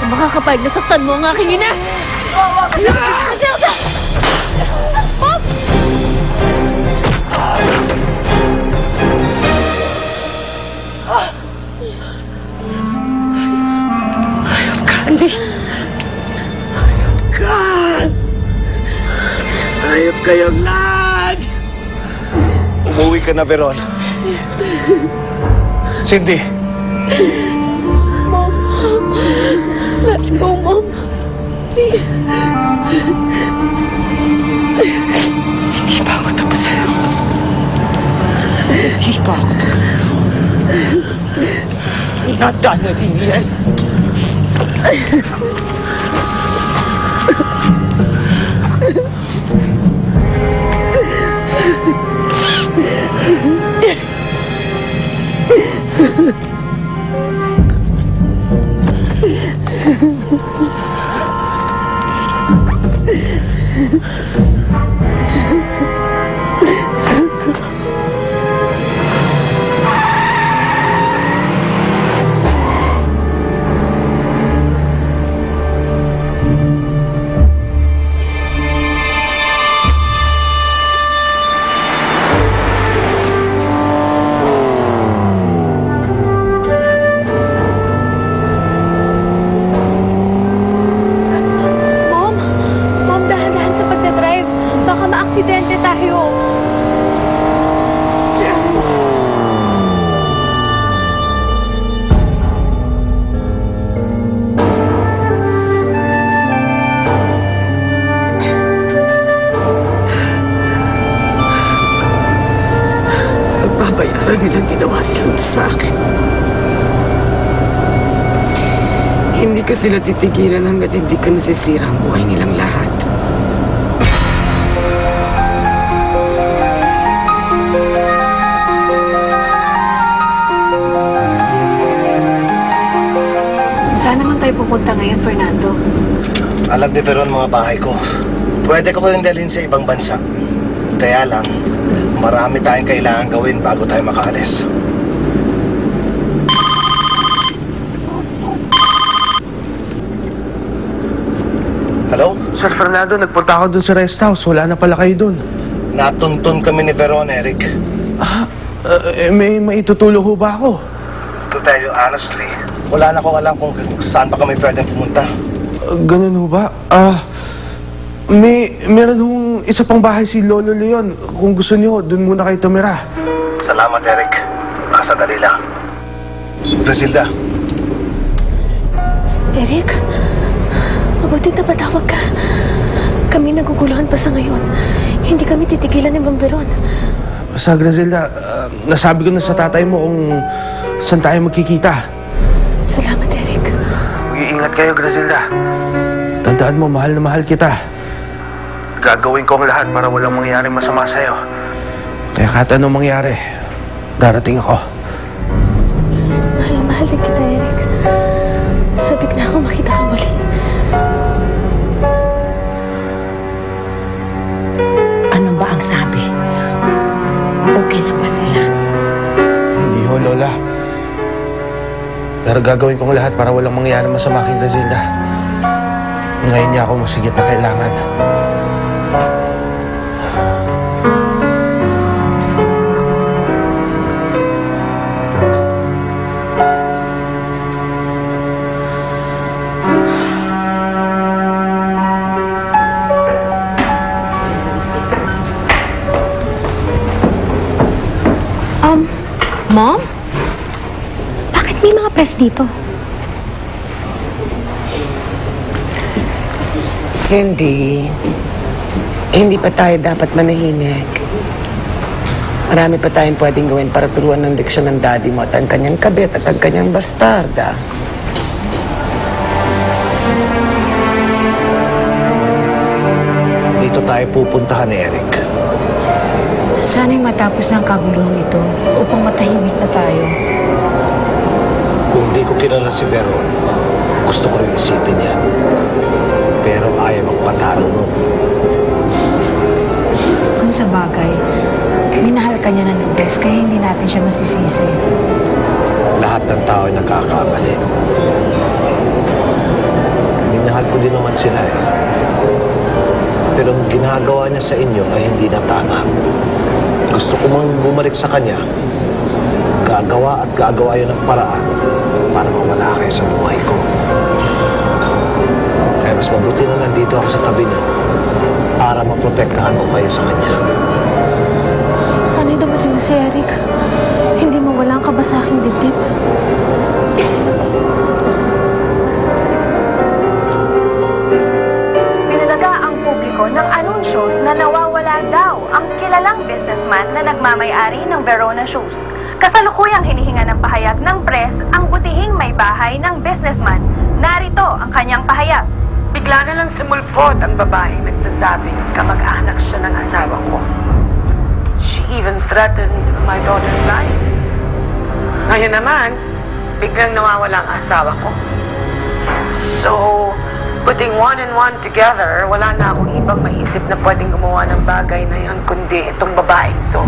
ako makakapayag na saktan mo ang aking ina! Zelda! Mom! Hayop ka, Andy! Hayop ka! Hayop kayong lahat! Umuwi ka na, Veron. Cindy! Mom! Let's go, Mom! Please! Hindi pa ako tapos sa'yo. Hindi pa ako tapos sa'yo. Nadaan na din yan. Aksidente tayo. Magbabayaran nilang ginawa nilang sa akin. Hindi ka sila titigilan hanggat hindi ka nasisira ang buhay nilang lahat. Saan naman tayo pupunta ngayon, Fernando? Alam ni Veron mga bahay ko. Pwede ko kayong dalhin sa ibang bansa. Kaya lang, marami tayong kailangan gawin bago tayo makaalis. Hello? Sir Fernando, nagpunta ako dun sa rest house. Wala na pala kayo dun. Natuntun kami ni Veron, Eric. May maitutulong ho ba ako? To tell you honestly, wala na akong alam kung saan pa kami pwedeng pumunta. Ganun ho ba? Meron hong isa pang bahay si Lolo Leon. Kung gusto niyo, dun muna kayo tumira. Salamat, Eric. Nakasadali lang. Griselda. Eric? Mabuti na patawag ka. Kami naguguluhan pa sa ngayon. Hindi kami titigilan ni Mang Veron. Sa Griselda, nasabi ko na sa tatay mo kung saan tayo magkikita. Salamat, Eric. Mag-iingat kayo, Griselda. Tandaan mo, mahal na mahal kita. Gagawin ko ang lahat para walang mangyaring masama sa'yo. Kaya kahit anong mangyari, darating ako. Mahal na mahal din kita, Eric. Sabik na ako makita ka muli. Ano ba ang sabi? Okay na ba sila? Hindi ho, Lola. Pero gagawin ko ang lahat para walang mangyari masama kay Griselda. Ngayon niya ako masigit na kailangan. Mom? Bakit may mga press dito? Cindy, hindi pa tayo dapat manahimik. Marami pa tayong pwedeng gawin para turuan ng leksyon ng daddy mo at ang kanyang kabit at ang kanyang bastarda. Dito tayo pupuntahan ni Eric. Sana'y matapos ng kaguluhan ito upang matahimik na tayo. Kung di ko kilala si Veron, gusto ko rin isipin yan. Pero ayaw magpatalo nun. Kung sa bagay, minahal ka niya ng lubos kaya hindi natin siya masisisi. Lahat ng tao ay nagkakamali. naman sila eh. Pero ang ginagawa niya sa inyo ay hindi na tama. Gusto ko mang bumalik sa kanya. Gagawa at gagawa yun ng paraan para mawala kayo sa buhay ko. Kaya mas mabuti na nandito ako sa tabi niyo para maprotektahan ko kayo sa kanya. Sana'y dumating na si Eric. Hindi mawala ang kaba sa aking dibdib. Pinalaga ang publiko ng anunsyo na nawawala daw ang kilalang businessman na nagmamay-ari ng Verona Shoes. Kasalukuyang hinihinga ng pahayag ng press ang butihing may bahay ng businessman. Narito ang kanyang pahayag. Bigla na lang sumulpot ang babae nagsasabing kamag-anak siya ng asawa ko. She even threatened my daughter's life. Ngayon naman, biglang nawawala ang asawa ko. So, putting one and one together, wala na akong ibang maisip na pwedeng gumawa ng bagay na yan, kundi itong babae ito.